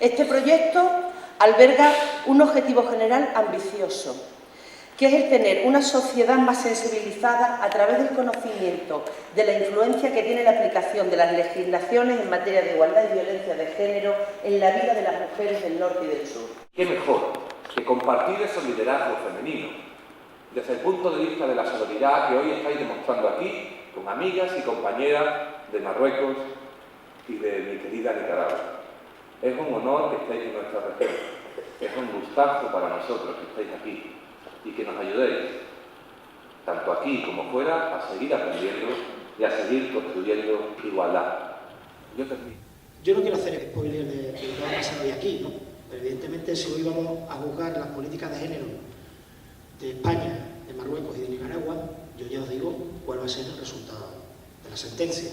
Este proyecto alberga un objetivo general ambicioso, que es el tener una sociedad más sensibilizada a través del conocimiento de la influencia que tiene la aplicación de las legislaciones en materia de igualdad y violencia de género en la vida de las mujeres del norte y del sur. ¿Qué mejor que compartir esos liderazgos femeninos desde el punto de vista de la solidaridad que hoy estáis demostrando aquí con amigas y compañeras de Marruecos y de mi querida Nicaragua? Es un honor que estéis en nuestra región, es un gustazo para nosotros que estéis aquí y que nos ayudéis, tanto aquí como fuera, a seguir aprendiendo y a seguir construyendo igualdad. Yo termino. Yo no quiero hacer spoiler de lo que va a pasar hoy aquí, ¿no? Pero evidentemente, si hoy vamos a juzgar las políticas de género de España, de Marruecos y de Nicaragua, yo ya os digo cuál va a ser el resultado de la sentencia.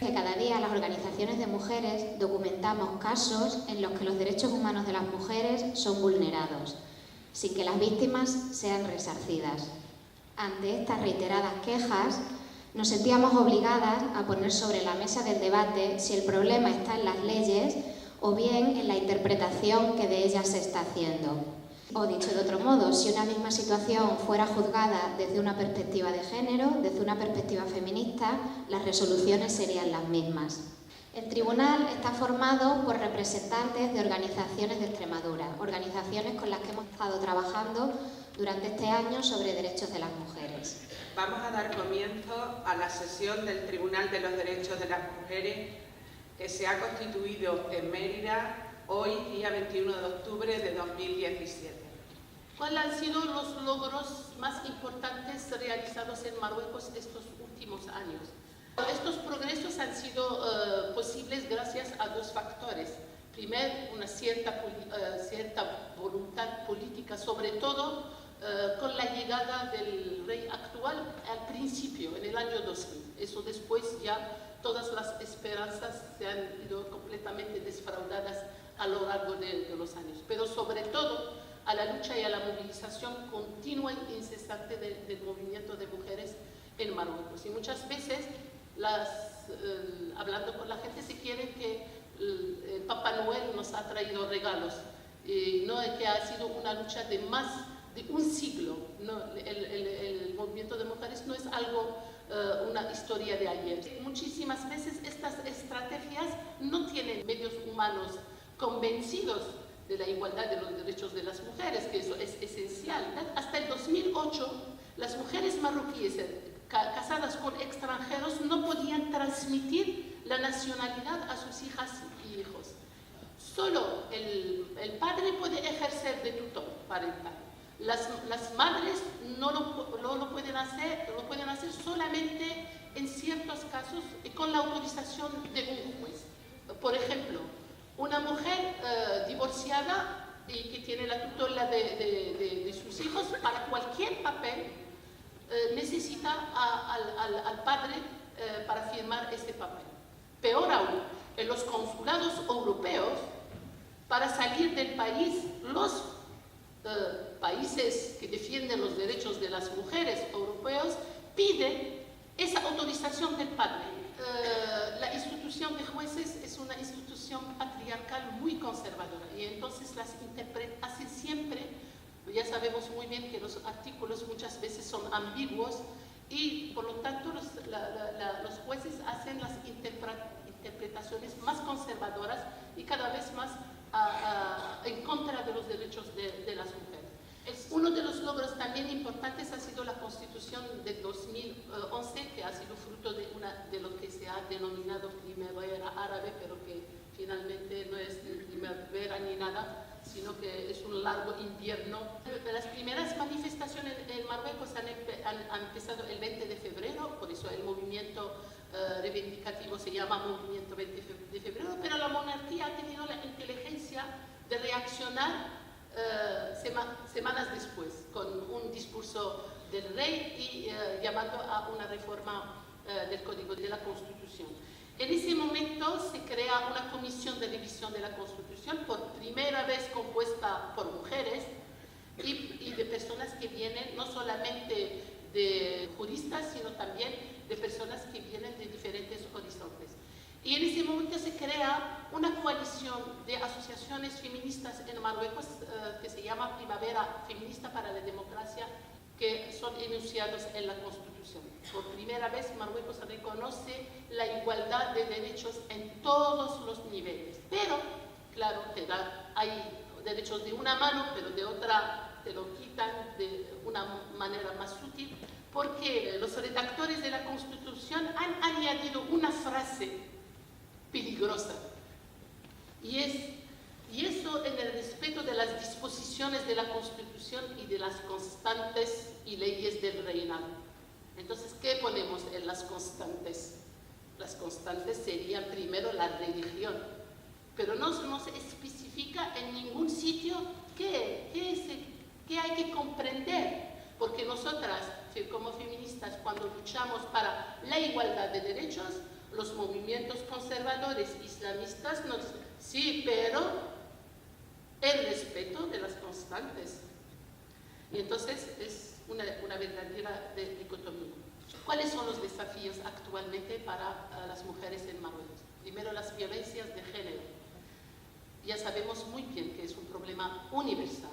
Cada día las organizaciones de mujeres documentamos casos en los que los derechos humanos de las mujeres son vulnerados, sin que las víctimas sean resarcidas. Ante estas reiteradas quejas, nos sentíamos obligadas a poner sobre la mesa del debate si el problema está en las leyes o bien en la interpretación que de ellas se está haciendo. O dicho de otro modo, si una misma situación fuera juzgada desde una perspectiva de género, desde una perspectiva feminista, las resoluciones serían las mismas. El tribunal está formado por representantes de organizaciones de Extremadura, organizaciones con las que hemos estado trabajando durante este año sobre derechos de las mujeres. Vamos a dar comienzo a la sesión del Tribunal de los Derechos de las Mujeres que se ha constituido en Mérida hoy, día 21 de octubre de 2017. ¿Cuáles han sido los logros más importantes realizados en Marruecos estos últimos años? Estos progresos han sido posibles gracias a dos factores. Primero, una cierta voluntad política, sobre todo con la llegada del rey actual al principio, en el año 2000. Eso después ya todas las esperanzas se han ido completamente desfraudadas a lo largo de los años. Pero sobre todo a la lucha y a la movilización continua e incesante del movimiento de mujeres en Marruecos. Y muchas veces, hablando con la gente, se quiere que el Papá Noel nos ha traído regalos. No es que ha sido una lucha de más de un siglo. No, el movimiento de mujeres no es algo, una historia de ayer. Muchísimas veces estas estrategias no tienen medios humanos convencidos de la igualdad de los derechos de las mujeres, que eso es esencial. Hasta el 2008, las mujeres marroquíes casadas con extranjeros no podían transmitir la nacionalidad a sus hijas y hijos. Solo el padre puede ejercer de tutor parental. Las madres no lo pueden hacer solamente en ciertos casos y con la autorización de un juez. Por ejemplo, una mujer divorciada y que tiene la tutela de sus hijos, para cualquier papel necesita al padre para firmar ese papel. Peor aún, en los consulados europeos, para salir del país, los países que defienden los derechos de las mujeres europeos piden esa autorización del padre. La institución de jueces es una institución patriarcal muy conservadora y entonces las hacen siempre, ya sabemos muy bien que los artículos muchas veces son ambiguos y por lo tanto los jueces hacen las interpretaciones más conservadoras y cada vez más en contra de los derechos de las mujeres. Uno de los logros también importantes ha sido la Constitución de 2011, que ha sido fruto de lo que se ha denominado primavera árabe, pero que finalmente no es ni primavera ni nada, sino que es un largo invierno. Las primeras manifestaciones en Marruecos han empezado el 20 de febrero, por eso el movimiento reivindicativo se llama Movimiento 20 de febrero, pero la monarquía ha tenido la inteligencia de reaccionar semanas después, con un discurso del rey y llamando a una reforma del Código de la Constitución. En ese momento se crea una comisión de revisión de la Constitución, por primera vez compuesta por mujeres y de personas que vienen no solamente de juristas, sino también de personas que vienen de diferentes horizontes. Y en ese momento se crea una coalición de asociaciones feministas en Marruecos que se llama Primavera Feminista para la Democracia, que son enunciados en la Constitución. Por primera vez Marruecos reconoce la igualdad de derechos en todos los niveles. Pero, claro, hay derechos de una mano, pero de otra te lo quitan de una manera más sutil, porque los redactores de la Constitución han añadido una frase peligrosa, y eso en el respeto de las disposiciones de la Constitución y de las constantes y leyes del reinado. Entonces, ¿qué ponemos en las constantes? Las constantes serían primero la religión, pero no se especifica en ningún sitio qué hay que comprender, porque nosotras, como feministas, cuando luchamos para la igualdad de derechos, los movimientos conservadores islamistas nos dicen, sí, pero el respeto de las constantes. Y entonces es una verdadera dicotomía. ¿Cuáles son los desafíos actualmente para las mujeres en Marruecos? Primero, las violencias de género. Ya sabemos muy bien que es un problema universal,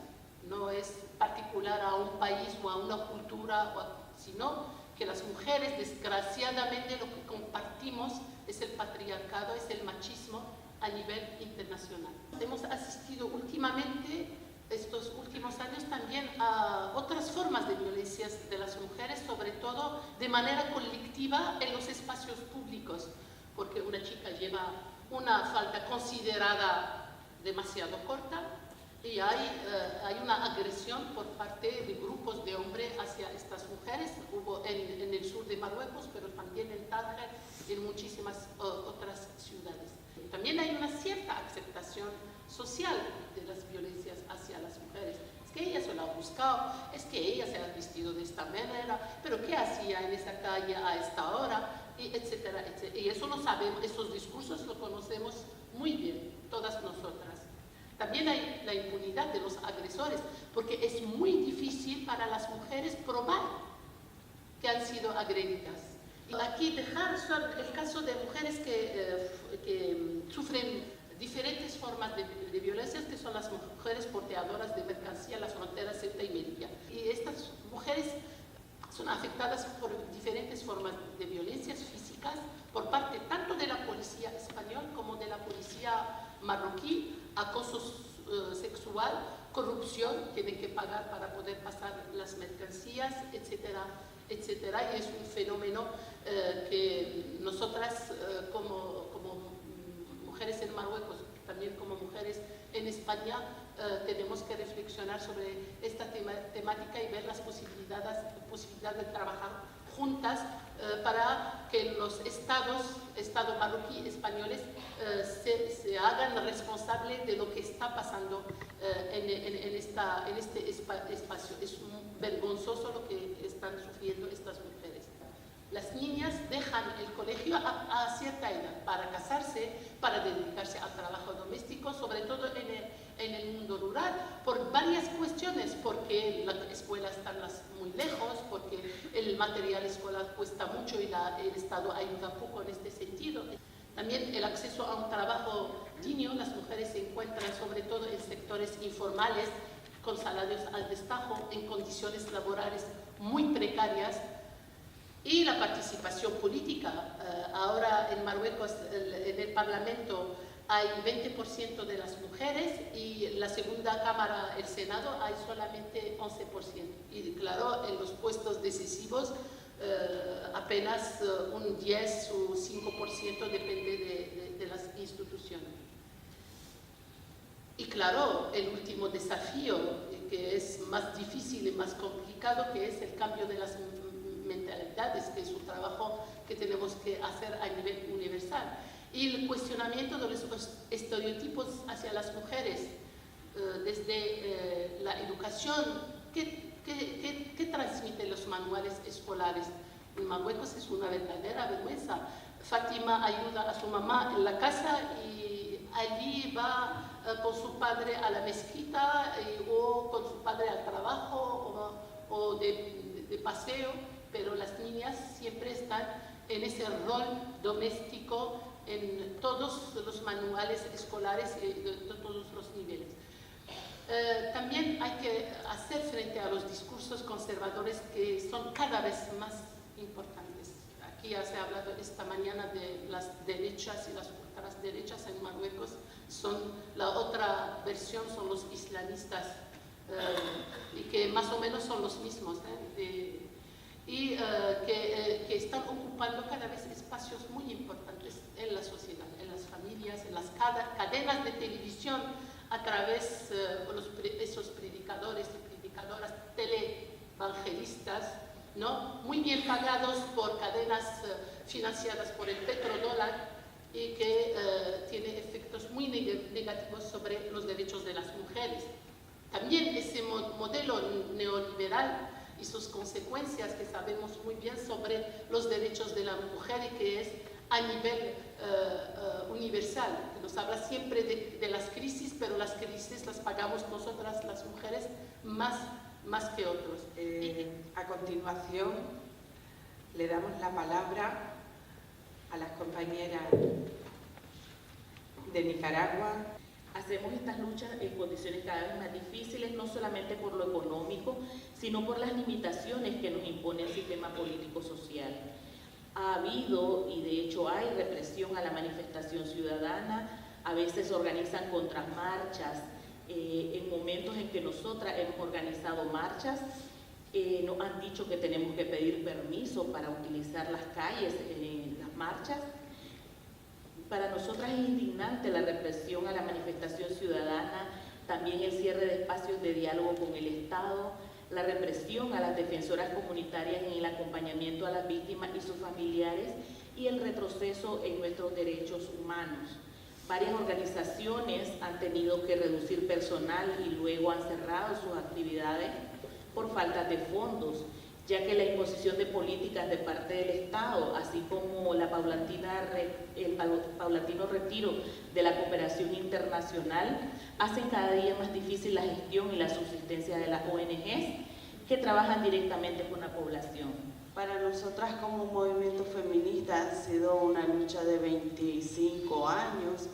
no es particular a un país o a una cultura, sino que las mujeres, desgraciadamente, lo que compartimos es el patriarcado, es el machismo a nivel internacional. Hemos asistido últimamente, estos últimos años, también a otras formas de violencias de las mujeres, sobre todo de manera colectiva en los espacios públicos, porque una chica lleva una falda considerada demasiado corta, y hay una agresión por parte de grupos de hombres hacia estas mujeres. Hubo en el sur de Marruecos, pero también en Tánger y en muchísimas otras ciudades. También hay una cierta aceptación social de las violencias hacia las mujeres. Es que ella se lo ha buscado, es que ella se ha vestido de esta manera, pero ¿qué hacía en esa calle a esta hora? Y etcétera, etcétera. Y eso lo sabemos, esos discursos lo conocemos muy bien, todas nosotras. También hay la impunidad de los agresores, porque es muy difícil para las mujeres probar que han sido agredidas. Y aquí dejar son el caso de mujeres que sufren diferentes formas de violencias, que son las mujeres porteadoras de mercancía en las fronteras Ceuta y Melilla. Y estas mujeres son afectadas por diferentes formas de violencias físicas por parte tanto de la policía española como de la policía marroquí, acoso sexual, corrupción, tienen que pagar para poder pasar las mercancías, etcétera, etcétera. Y es un fenómeno que nosotras como mujeres en Marruecos, también como mujeres en España, tenemos que reflexionar sobre esta temática y ver las posibilidades de trabajar juntas para que los Estado marroquí españoles se hagan responsables de lo que está pasando en este espacio. Es vergonzoso lo que están sufriendo estas mujeres. Las niñas dejan el colegio a cierta edad para casarse, para dedicarse al trabajo doméstico, sobre todo en el mundo rural, por varias cuestiones, porque las escuelas están muy lejos, porque el material escolar cuesta mucho y el Estado ayuda poco en este sentido. También el acceso a un trabajo digno, las mujeres se encuentran sobre todo en sectores informales, con salarios al destajo, en condiciones laborales muy precarias. Y la participación política. Ahora en Marruecos, en el Parlamento, hay 20% de las mujeres y en la segunda cámara, el Senado, hay solamente 11%. Y claro, en los puestos decisivos apenas un 10 o 5% depende de las instituciones. Y claro, el último desafío, que es más difícil y más complicado, que es el cambio de las mentalidades, que es un trabajo que tenemos que hacer a nivel universal. Y el cuestionamiento de los estereotipos hacia las mujeres, desde la educación, ¿qué transmiten los manuales escolares? En Marruecos es una verdadera vergüenza. Fátima ayuda a su mamá en la casa y allí va con su padre a la mezquita o con su padre al trabajo o de paseo, pero las niñas siempre están en ese rol doméstico en todos los manuales escolares de todos los niveles. También hay que hacer frente a los discursos conservadores que son cada vez más importantes. Aquí ya se ha hablado esta mañana de las derechas y las ultraderechas en Marruecos. La otra versión son los islamistas, y que más o menos son los mismos, que están ocupando cada vez espacios muy importantes en la sociedad, en las familias, en las cadenas de televisión, a través de esos predicadores y predicadoras televangelistas, ¿no? Muy bien pagados por cadenas financiadas por el petrodólar y que tiene efectos muy negativos sobre los derechos de las mujeres. También ese modelo neoliberal y sus consecuencias que sabemos muy bien sobre los derechos de la mujer y que es a nivel universal, que nos habla siempre de las crisis, pero las crisis las pagamos nosotras las mujeres más que otros. A continuación le damos la palabra a las compañeras de Nicaragua. Hacemos estas luchas en condiciones cada vez más difíciles, no solamente por lo económico, sino por las limitaciones que nos impone el sistema político-social. Ha habido, y de hecho hay, represión a la manifestación ciudadana, a veces se organizan contramarchas. En momentos en que nosotras hemos organizado marchas, nos han dicho que tenemos que pedir permiso para utilizar las calles en las marchas. Para nosotras es indignante la represión a la manifestación ciudadana, también el cierre de espacios de diálogo con el Estado, la represión a las defensoras comunitarias en el acompañamiento a las víctimas y sus familiares y el retroceso en nuestros derechos humanos. Varias organizaciones han tenido que reducir personal y luego han cerrado sus actividades por falta de fondos, ya que la imposición de políticas de parte del Estado, así como el paulatino retiro de la cooperación internacional, hacen cada día más difícil la gestión y la subsistencia de las ONGs que trabajan directamente con la población. Para nosotras como movimiento feminista ha sido una lucha de 25 años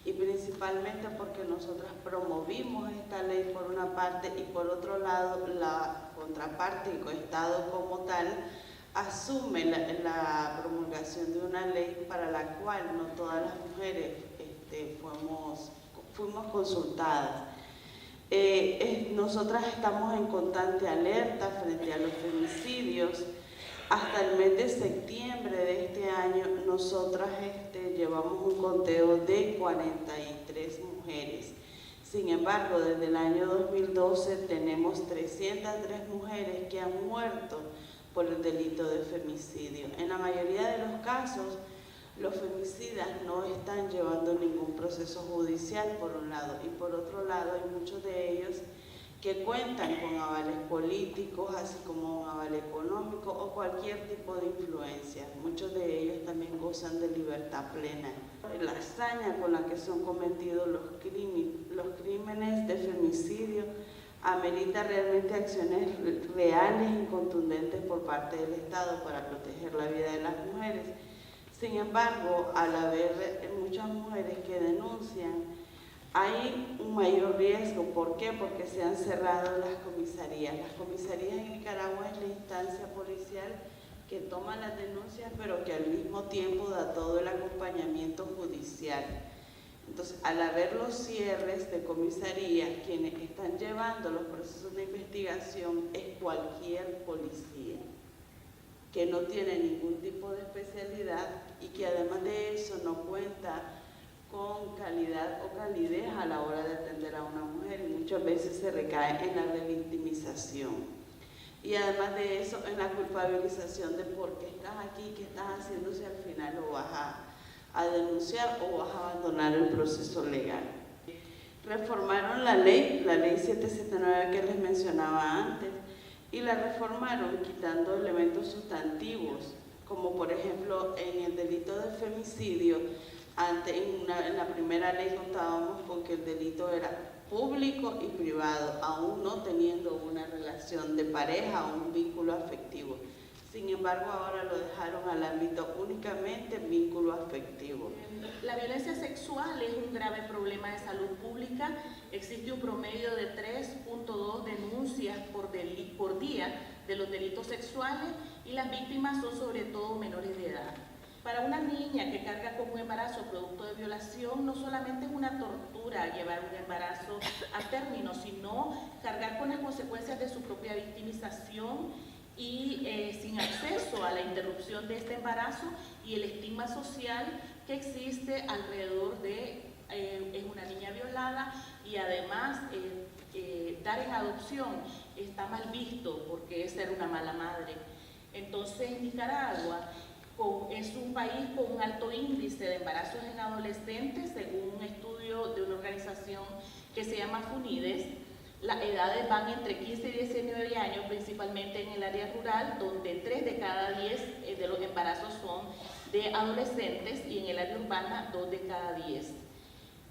y principalmente porque nosotras promovimos esta ley por una parte y por otro lado la contraparte, el Estado como tal, asume la promulgación de una ley para la cual no todas las mujeres fuimos consultadas. Nosotras estamos en constante alerta frente a los femicidios. Hasta el mes de septiembre de este año, nosotras llevamos un conteo de 43 mujeres. Sin embargo, desde el año 2012 tenemos 303 mujeres que han muerto por el delito de femicidio. En la mayoría de los casos, los femicidas no están llevando ningún proceso judicial, por un lado, y por otro lado hay muchos de ellos que cuentan con avales políticos, así como un aval económico o cualquier tipo de influencia. Muchos de ellos también gozan de libertad plena. La hazaña con la que son cometidos los crímenes de femicidio amerita realmente acciones reales y contundentes por parte del Estado para proteger la vida de las mujeres. Sin embargo, al haber muchas mujeres que denuncian, hay un mayor riesgo. ¿Por qué? Porque se han cerrado las comisarías. Las comisarías en Nicaragua es la instancia policial que toma las denuncias, pero que al mismo tiempo da todo el acompañamiento judicial. Entonces, al haber los cierres de comisarías, quienes están llevando los procesos de investigación es cualquier policía, que no tiene ningún tipo de especialidad y que además de eso no cuenta con calidad o calidez a la hora de atender a una mujer, y muchas veces se recae en la revictimización. Y además de eso, en la culpabilización de por qué estás aquí, qué estás haciendo, si al final lo vas a denunciar o vas a abandonar el proceso legal. Reformaron la ley 779 que les mencionaba antes, y la reformaron quitando elementos sustantivos, como por ejemplo en el delito de femicidio. Antes, en la primera ley contábamos con que el delito era público y privado, aún no teniendo una relación de pareja o un vínculo afectivo. Sin embargo, ahora lo dejaron al ámbito únicamente vínculo afectivo. La violencia sexual es un grave problema de salud pública. Existe un promedio de 3.2 denuncias por día de los delitos sexuales y las víctimas son sobre todo menores de edad. Para una niña que carga con un embarazo producto de violación, no solamente es una tortura llevar un embarazo a término, sino cargar con las consecuencias de su propia victimización y sin acceso a la interrupción de este embarazo y el estigma social que existe alrededor de es una niña violada y además dar en adopción está mal visto porque es ser una mala madre. Entonces Nicaragua es un país con un alto índice de embarazos en adolescentes, según un estudio de una organización que se llama FUNIDES. Las edades van entre 15 y 19 años, principalmente en el área rural, donde 3 de cada 10 de los embarazos son de adolescentes y en el área urbana 2 de cada 10.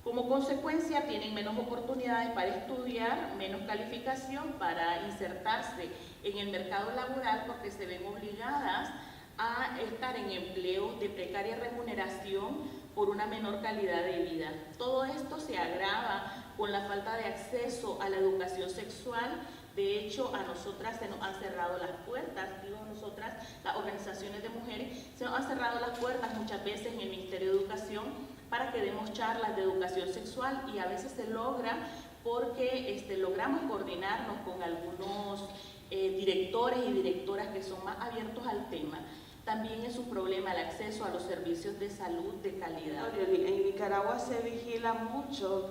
Como consecuencia, tienen menos oportunidades para estudiar, menos calificación para insertarse en el mercado laboral porque se ven obligadas a estar en empleos de precaria remuneración por una menor calidad de vida. Todo esto se agrava con la falta de acceso a la educación sexual. De hecho, a nosotras se nos han cerrado las puertas, digo nosotras, las organizaciones de mujeres, se nos han cerrado las puertas muchas veces en el Ministerio de Educación para que demos charlas de educación sexual y a veces se logra porque logramos coordinarnos con algunos directores y directoras que son más abiertos al tema. También es un problema el acceso a los servicios de salud de calidad. En Nicaragua se vigila mucho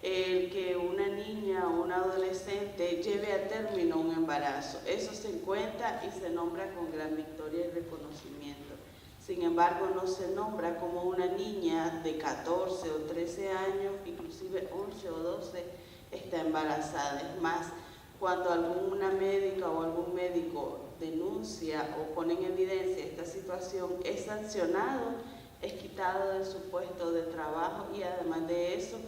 el que una niña o un adolescente lleve a término un embarazo. Eso se cuenta y se nombra con gran victoria y reconocimiento. Sin embargo, no se nombra como una niña de 14 o 13 años, inclusive 11 o 12, está embarazada. Es más, cuando alguna médica o algún médico denuncia o pone en evidencia esta situación, es sancionado, es quitado de su puesto de trabajo y además de eso,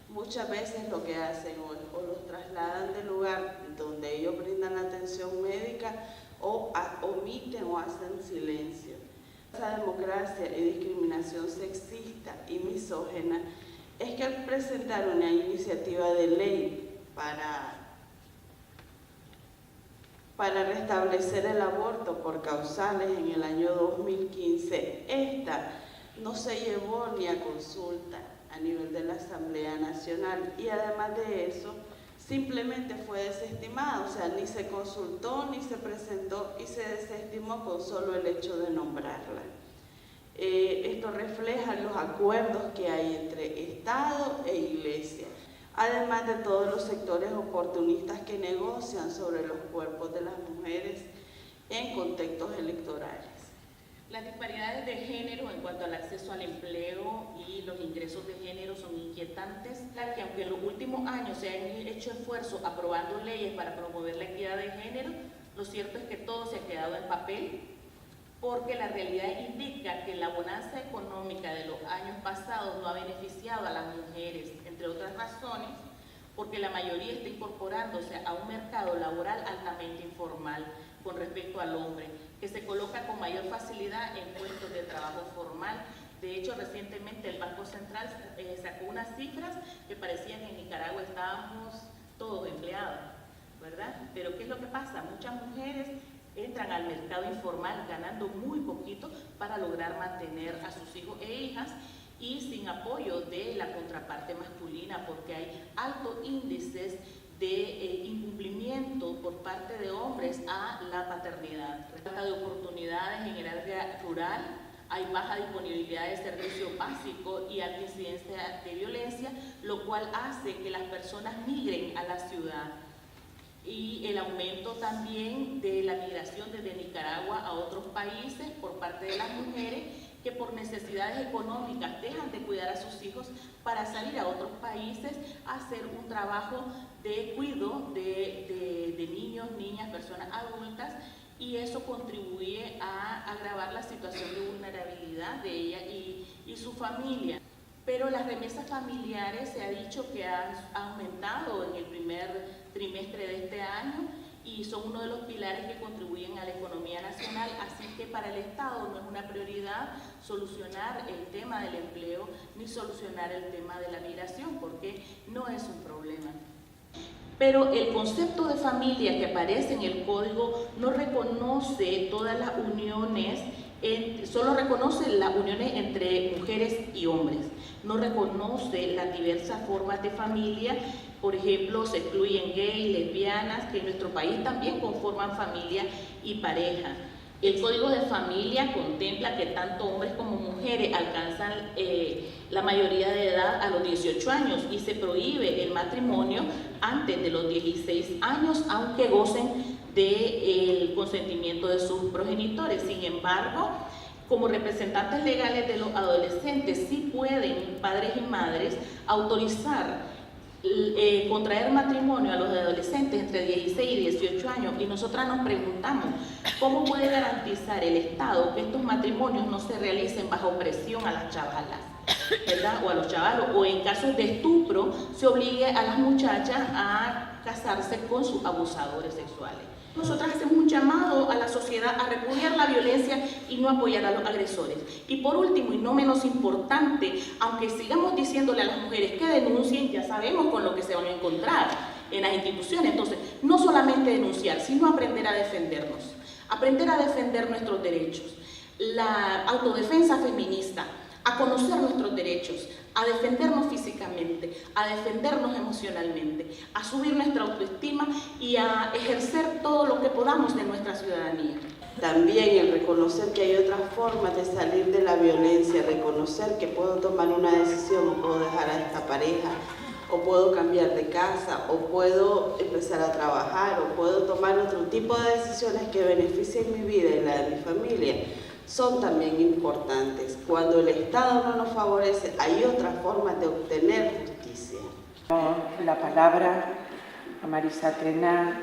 muchas veces lo que hacen o los trasladan del lugar donde ellos brindan atención médica o omiten o hacen silencio. Esa democracia y discriminación sexista y misógena es que al presentar una iniciativa de ley para restablecer el aborto por causales en el año 2015, esta no se llevó ni a consulta a nivel de la Asamblea Nacional y además de eso simplemente fue desestimada, o sea, ni se consultó ni se presentó y se desestimó con solo el hecho de nombrarla. Esto refleja los acuerdos que hay entre Estado e Iglesia, además de todos los sectores oportunistas que negocian sobre los cuerpos de las mujeres en contextos electorales. Las disparidades de género en cuanto al acceso al empleo y los ingresos de género son inquietantes, que aunque en los últimos años se han hecho esfuerzos aprobando leyes para promover la equidad de género, lo cierto es que todo se ha quedado en papel, porque la realidad indica que la bonanza económica de los años pasados no ha beneficiado a las mujeres, entre otras razones, porque la mayoría está incorporándose a un mercado laboral altamente informal con respecto al hombre, que se coloca con mayor facilidad en puestos de trabajo formal. De hecho, recientemente el Banco Central sacó unas cifras que parecían que en Nicaragua estábamos todos empleados, ¿verdad? Pero ¿qué es lo que pasa? Muchas mujeres entran al mercado informal ganando muy poquito para lograr mantener a sus hijos e hijas y sin apoyo de la contraparte masculina, porque hay altos índices de incumplimiento por parte de hombres a la paternidad. Falta de oportunidades en el área rural, hay baja disponibilidad de servicios básicos y alta incidencia de violencia, lo cual hace que las personas migren a la ciudad. Y el aumento también de la migración desde Nicaragua a otros países por parte de las mujeres que por necesidades económicas dejan de cuidar a sus hijos para salir a otros países a hacer un trabajo de cuidado de niños, niñas, personas adultas, y eso contribuye a agravar la situación de vulnerabilidad de ella y su familia. Pero las remesas familiares se ha dicho que han aumentado en el primer trimestre de este año y son uno de los pilares que contribuyen a la economía nacional, así que para el Estado no es una prioridad solucionar el tema del empleo ni solucionar el tema de la migración, porque no es un problema. Pero el concepto de familia que aparece en el Código no reconoce todas las uniones, solo reconoce las uniones entre mujeres y hombres, no reconoce las diversas formas de familia. Por ejemplo, se excluyen gays, lesbianas, que en nuestro país también conforman familia y pareja. El Código de Familia contempla que tanto hombres como mujeres alcanzan la mayoría de edad a los 18 años y se prohíbe el matrimonio antes de los 16 años, aunque gocen del consentimiento de sus progenitores. Sin embargo, como representantes legales de los adolescentes, sí pueden padres y madres autorizar contraer matrimonio a los adolescentes entre 16 y 18 años, y nosotras nos preguntamos cómo puede garantizar el Estado que estos matrimonios no se realicen bajo presión a las chavalas, ¿verdad? O a los chavalos, o en casos de estupro se obligue a las muchachas a casarse con sus abusadores sexuales. Nosotras hacemos un llamado a la sociedad a repudiar la violencia y no apoyar a los agresores. Y por último, y no menos importante, aunque sigamos diciéndole a las mujeres que denuncien, ya sabemos con lo que se van a encontrar en las instituciones. Entonces, no solamente denunciar, sino aprender a defendernos, aprender a defender nuestros derechos. La autodefensa feminista, a conocer nuestros derechos, a defendernos físicamente, a defendernos emocionalmente, a subir nuestra autoestima y a ejercer todo lo que podamos de nuestra ciudadanía. También el reconocer que hay otras formas de salir de la violencia, reconocer que puedo tomar una decisión, o puedo dejar a esta pareja, o puedo cambiar de casa, o puedo empezar a trabajar, o puedo tomar otro tipo de decisiones que beneficien mi vida y la de mi familia, son también importantes. Cuando el Estado no nos favorece, hay otras formas de obtener justicia. La palabra a Marisa Tena,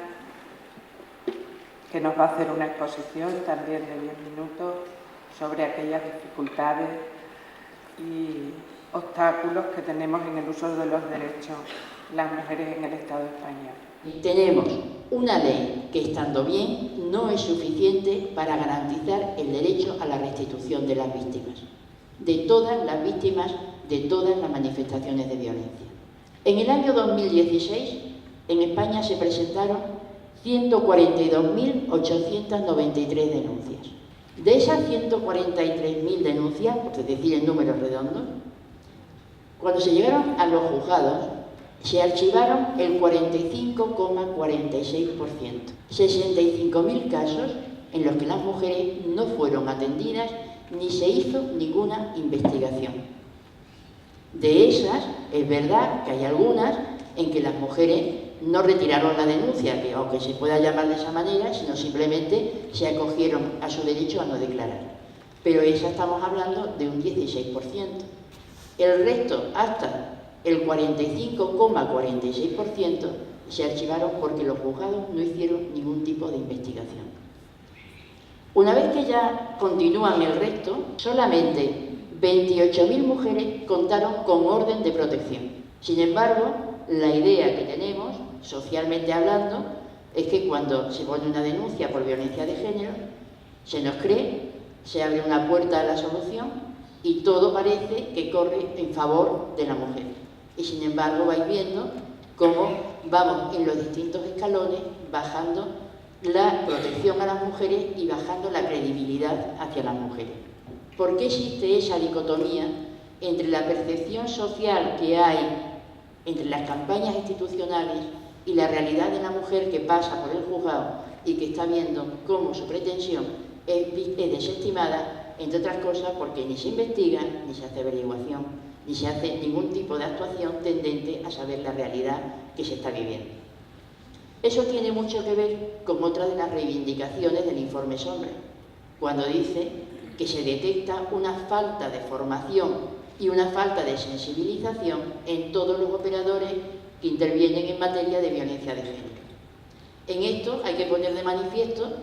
que nos va a hacer una exposición también de 10 minutos sobre aquellas dificultades y obstáculos que tenemos en el uso de los derechos las mujeres en el Estado español. Tenemos una ley que, estando bien, no es suficiente para garantizar el derecho a la restitución de las víctimas, de todas las víctimas de todas las manifestaciones de violencia. En el año 2016, en España se presentaron 142.893 denuncias. De esas 143.000 denuncias, por decir en números redondos, cuando se llegaron a los juzgados, se archivaron el 45,46%. 65.000 casos en los que las mujeres no fueron atendidas ni se hizo ninguna investigación. De esas, es verdad que hay algunas en que las mujeres no retiraron la denuncia, que aunque se pueda llamar de esa manera, sino simplemente se acogieron a su derecho a no declarar. Pero esa estamos hablando de un 16%. El resto, hasta el 45,46%, se archivaron porque los juzgados no hicieron ningún tipo de investigación. Una vez que ya continúan el resto, solamente 28.000 mujeres contaron con orden de protección. Sin embargo, la idea que tenemos, socialmente hablando, es que cuando se pone una denuncia por violencia de género, se nos cree, se abre una puerta a la solución y todo parece que corre en favor de la mujer. Y sin embargo vais viendo cómo vamos en los distintos escalones bajando la protección a las mujeres y bajando la credibilidad hacia las mujeres. ¿Por qué existe esa dicotomía entre la percepción social que hay entre las campañas institucionales y la realidad de la mujer que pasa por el juzgado y que está viendo cómo su pretensión es desestimada, entre otras cosas porque ni se investiga, ni se hace averiguación, ni se hace ningún tipo de actuación tendente a saber la realidad que se está viviendo? Eso tiene mucho que ver con otra de las reivindicaciones del informe Sombra, cuando dice que se detecta una falta de formación y una falta de sensibilización en todos los operadores que intervienen en materia de violencia de género. En esto hay que poner de manifiesto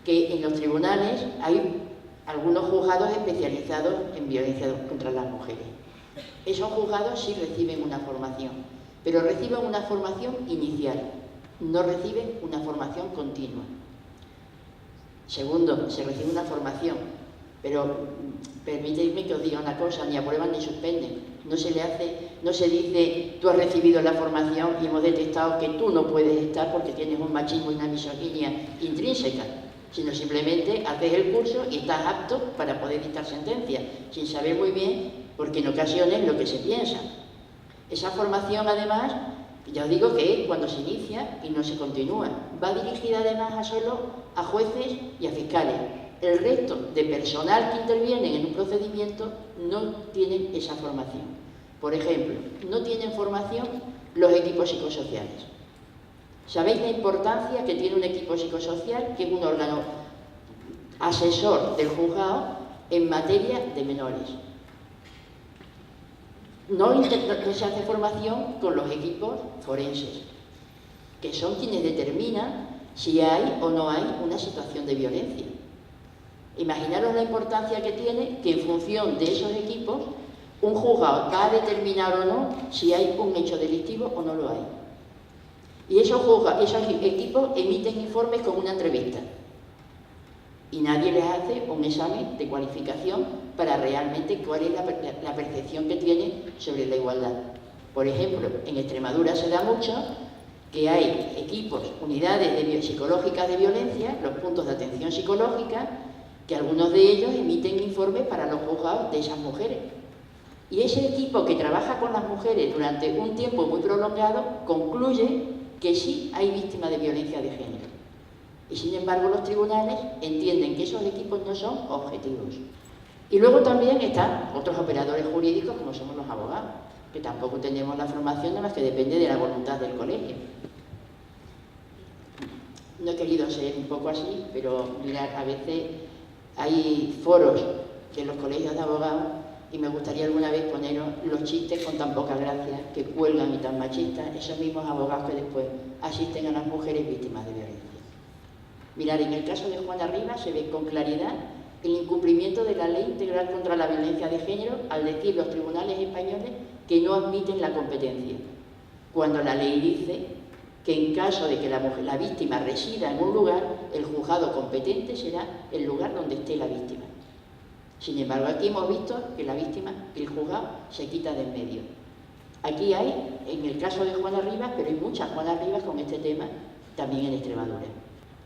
que en los tribunales hay algunos juzgados especializados en violencia contra las mujeres. Esos juzgados sí reciben una formación, pero reciben una formación inicial. no reciben una formación continua. Segundo, se recibe una formación, pero permíteme que os diga una cosa, ni aprueban ni suspenden. No se dice, tú has recibido la formación y hemos detectado que tú no puedes estar porque tienes un machismo y una misoginia intrínseca, sino simplemente haces el curso y estás apto para poder dictar sentencia, sin saber muy bien, porque en ocasiones lo que se piensa. Esa formación, además, ya os digo que es cuando se inicia y no se continúa. Va dirigida además solo a jueces y a fiscales. El resto de personal que intervienen en un procedimiento no tienen esa formación. Por ejemplo, no tienen formación los equipos psicosociales. ¿Sabéis la importancia que tiene un equipo psicosocial, que es un órgano asesor del juzgado en materia de menores? No se hace formación con los equipos forenses, que son quienes determinan si hay o no hay una situación de violencia. Imaginaros la importancia que tiene que en función de esos equipos un juzgado va a determinar o no si hay un hecho delictivo o no lo hay. Y esos equipos emiten informes con una entrevista y nadie les hace un examen de cualificación para realmente cuál es la percepción que tiene sobre la igualdad. Por ejemplo, en Extremadura se da mucho que hay equipos, unidades psicológicas de violencia, los puntos de atención psicológica, que algunos de ellos emiten informes para los juzgados de esas mujeres. Y ese equipo que trabaja con las mujeres durante un tiempo muy prolongado concluye que sí hay víctimas de violencia de género. Y sin embargo los tribunales entienden que esos equipos no son objetivos. Y luego también están otros operadores jurídicos como somos los abogados, que tampoco tenemos la formación, nada más que depende de la voluntad del colegio. No he querido ser un poco así, pero mirad, a veces hay foros de los colegios de abogados y me gustaría alguna vez poneros los chistes con tan poca gracia que cuelgan y tan machistas esos mismos abogados que después asisten a las mujeres víctimas de violencia. Mirad, en el caso de Juana Rivas se ve con claridad el incumplimiento de la Ley Integral contra la Violencia de Género al decir los tribunales españoles que no admiten la competencia, cuando la ley dice que en caso de que la víctima resida en un lugar, el juzgado competente será el lugar donde esté la víctima. Sin embargo, aquí hemos visto que la víctima, el juzgado, se quita de en medio. Aquí hay, en el caso de Juana Rivas, pero hay muchas Juanas Rivas con este tema, también en Extremadura.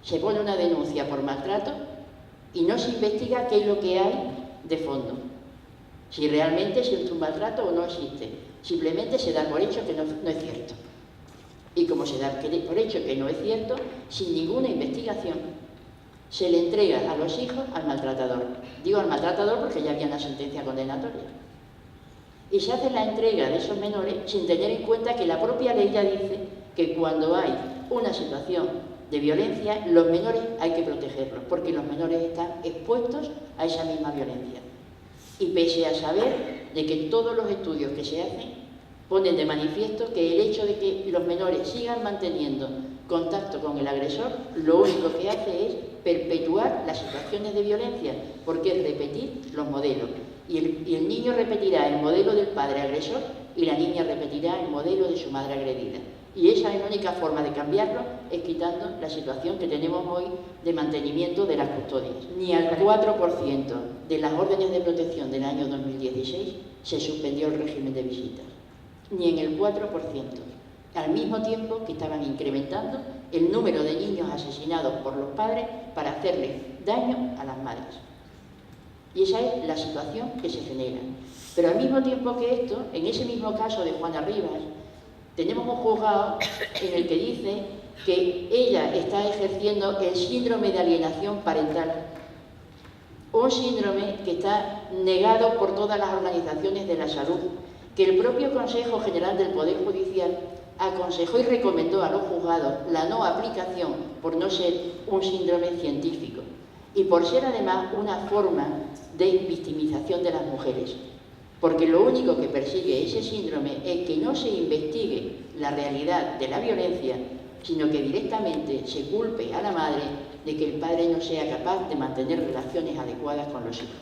Se pone una denuncia por maltrato y no se investiga qué es lo que hay de fondo. Si realmente existe un maltrato o no existe. Simplemente se da por hecho que no es cierto. Y como se da por hecho que no es cierto, sin ninguna investigación, se le entrega a los hijos al maltratador. Digo al maltratador porque ya había una sentencia condenatoria. Y se hace la entrega de esos menores sin tener en cuenta que la propia ley ya dice que cuando hay una situación de violencia, los menores hay que protegerlos, porque los menores están expuestos a esa misma violencia. Y pese a saber de que todos los estudios que se hacen ponen de manifiesto que el hecho de que los menores sigan manteniendo contacto con el agresor, lo único que hace es perpetuar las situaciones de violencia, porque es repetir los modelos. Y el niño repetirá el modelo del padre agresor y la niña repetirá el modelo de su madre agredida. Y esa es la única forma de cambiarlo, es quitando la situación que tenemos hoy de mantenimiento de las custodias. Ni al 4% de las órdenes de protección del año 2016 se suspendió el régimen de visitas. Ni en el 4%, al mismo tiempo que estaban incrementando el número de niños asesinados por los padres para hacerles daño a las madres. Y esa es la situación que se genera. Pero al mismo tiempo que esto, en ese mismo caso de Juana Rivas, tenemos un juzgado en el que dice que ella está ejerciendo el síndrome de alienación parental. Un síndrome que está negado por todas las organizaciones de la salud, que el propio Consejo General del Poder Judicial aconsejó y recomendó a los juzgados la no aplicación por no ser un síndrome científico y por ser además una forma de victimización de las mujeres. Porque lo único que persigue ese síndrome es que no se investigue la realidad de la violencia, sino que directamente se culpe a la madre de que el padre no sea capaz de mantener relaciones adecuadas con los hijos.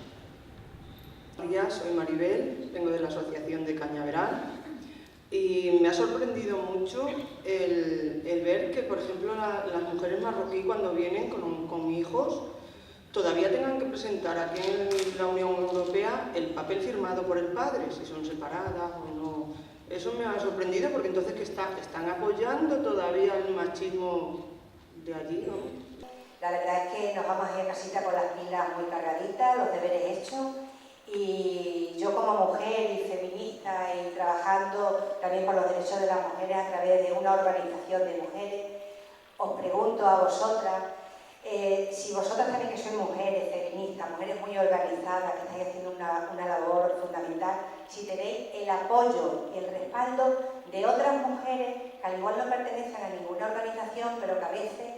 Buenos días, soy Maribel, vengo de la Asociación de Cañaveral Y me ha sorprendido mucho el ver que, por ejemplo, las mujeres marroquí cuando vienen con hijos todavía tengan que presentar aquí en la Unión Europea el papel firmado por el padre, si son separadas o no. Eso me ha sorprendido porque entonces que están apoyando todavía el machismo de allí, ¿no? La verdad es que nos vamos a ir a casita con las pilas muy cargaditas, los deberes hechos, y yo como mujer y feminista y trabajando también por los derechos de las mujeres a través de una organización de mujeres, os pregunto a vosotras, si vosotras también que sois mujeres feministas, mujeres muy organizadas, que estáis haciendo una labor fundamental, si tenéis el apoyo y el respaldo de otras mujeres que al igual no pertenecen a ninguna organización, pero que a veces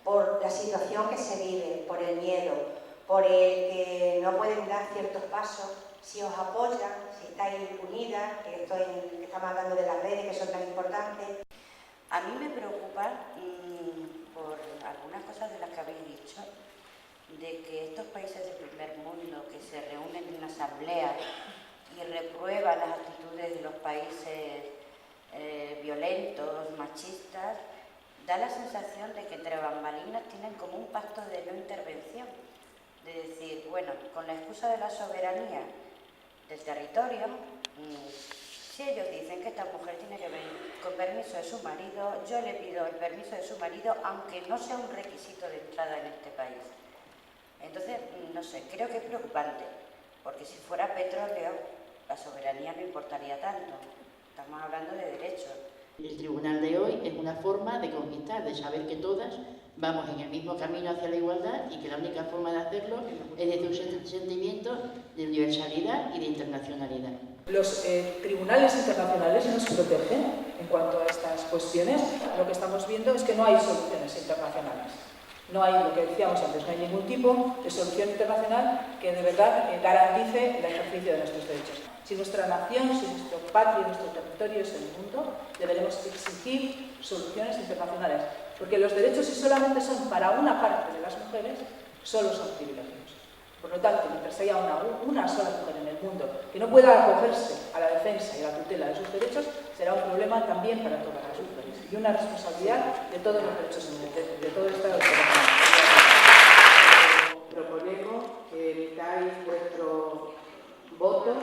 por la situación que se vive, por el miedo, por el que no pueden dar ciertos pasos, si os apoyan, si estáis unidas, que estamos hablando de las redes que son tan importantes. A mí me preocupa por algunas cosas de las que habéis dicho, de que estos países del primer mundo que se reúnen en una asamblea y reprueban las actitudes de los países violentos, machistas, da la sensación de que entre bambalinas tienen como un pacto de no intervención, de decir, bueno, con la excusa de la soberanía del territorio, si ellos dicen que esta mujer tiene que venir con permiso de su marido, yo le pido el permiso de su marido, aunque no sea un requisito de entrada en este país. Entonces, no sé, creo que es preocupante, porque si fuera petróleo, la soberanía no importaría tanto. Estamos hablando de derechos. El tribunal de hoy es una forma de conquistar, de saber que todas vamos en el mismo camino hacia la igualdad y que la única forma de hacerlo es desde un sentimiento de universalidad y de internacionalidad. Los tribunales internacionales nos protegen en cuanto a estas cuestiones. Lo que estamos viendo es que no hay soluciones internacionales. No hay, lo que decíamos antes, no hay ningún tipo de solución internacional que de verdad garantice el ejercicio de nuestros derechos. Si nuestra nación, si nuestro patria, nuestro territorio es el mundo, deberemos exigir soluciones internacionales, porque los derechos, si solamente son para una parte de las mujeres, solo son privilegios. Por lo tanto, mientras haya una sola mujer en el mundo que no pueda acogerse a la defensa y a la tutela de sus derechos, será un problema también para todas las mujeres y una responsabilidad de todos los derechos de todo el Estado. Proponemos que emitáis vuestro voto.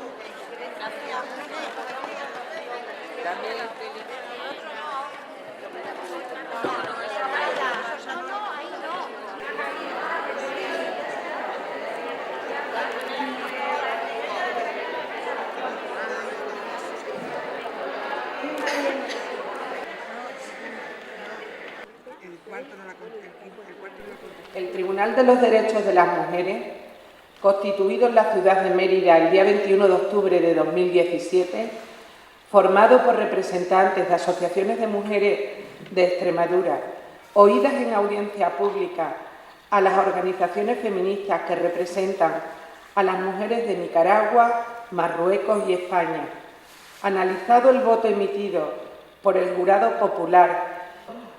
El Tribunal de los Derechos de las Mujeres, constituido en la ciudad de Mérida el día 21 de octubre de 2017, formado por representantes de asociaciones de mujeres de Extremadura, oídas en audiencia pública a las organizaciones feministas que representan a las mujeres de Nicaragua, Marruecos y España, analizado el voto emitido por el jurado popular,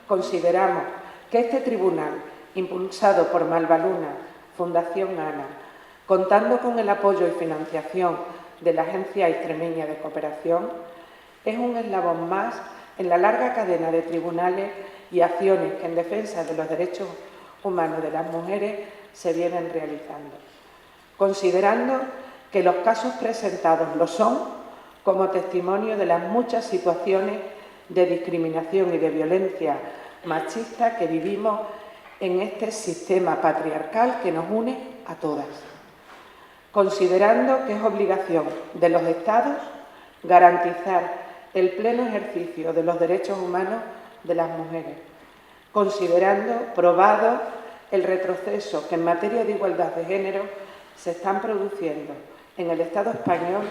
consideramos que este tribunal, impulsado por Malvaluna, Fundación ANA, contando con el apoyo y financiación de la Agencia Extremeña de Cooperación, es un eslabón más en la larga cadena de tribunales y acciones que en defensa de los derechos humanos de las mujeres se vienen realizando. Considerando que los casos presentados lo son como testimonio de las muchas situaciones de discriminación y de violencia machista que vivimos en este sistema patriarcal que nos une a todas. Considerando que es obligación de los Estados garantizar el pleno ejercicio de los derechos humanos de las mujeres, considerando probado el retroceso que en materia de igualdad de género se están produciendo en el Estado español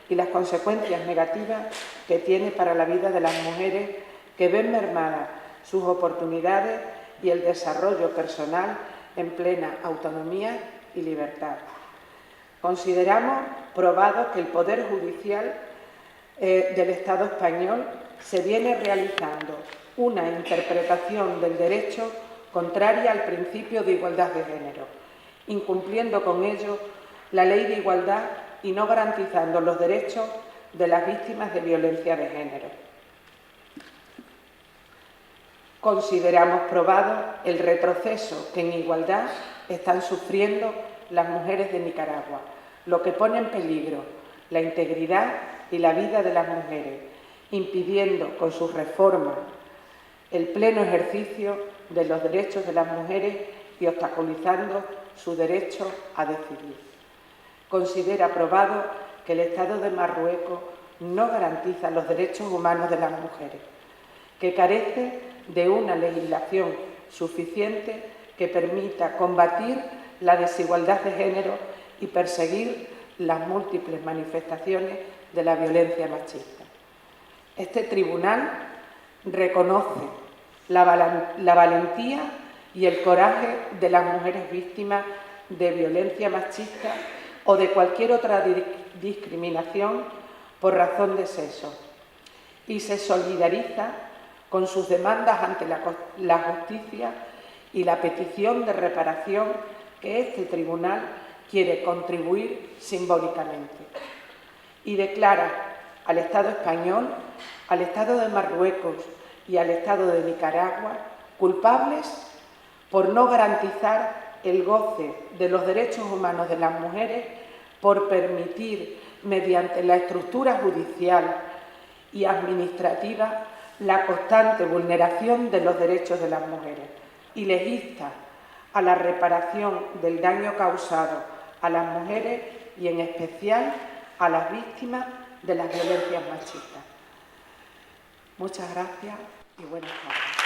y las consecuencias negativas que tiene para la vida de las mujeres que ven mermadas sus oportunidades y el desarrollo personal en plena autonomía y libertad. Consideramos probado que el Poder Judicial del Estado español se viene realizando una interpretación del derecho contraria al principio de igualdad de género, incumpliendo con ello la ley de igualdad y no garantizando los derechos de las víctimas de violencia de género. Consideramos probado el retroceso que en igualdad están sufriendo las mujeres de Nicaragua, lo que pone en peligro la integridad y la vida de las mujeres, impidiendo con sus reformas el pleno ejercicio de los derechos de las mujeres y obstaculizando su derecho a decidir. Considera probado que el Estado de Marruecos no garantiza los derechos humanos de las mujeres, que carece de una legislación suficiente que permita combatir la desigualdad de género y perseguir las múltiples manifestaciones de la violencia machista. Este tribunal reconoce la valentía y el coraje de las mujeres víctimas de violencia machista o de cualquier otra discriminación por razón de sexo y se solidariza con sus demandas ante la justicia y la petición de reparación que este tribunal quiere contribuir simbólicamente. Y declara al Estado español, al Estado de Marruecos y al Estado de Nicaragua culpables por no garantizar el goce de los derechos humanos de las mujeres, por permitir, mediante la estructura judicial y administrativa, la constante vulneración de los derechos de las mujeres, y les insta a la reparación del daño causado a las mujeres y en especial a las víctimas de las violencias machistas. Muchas gracias y buenas tardes.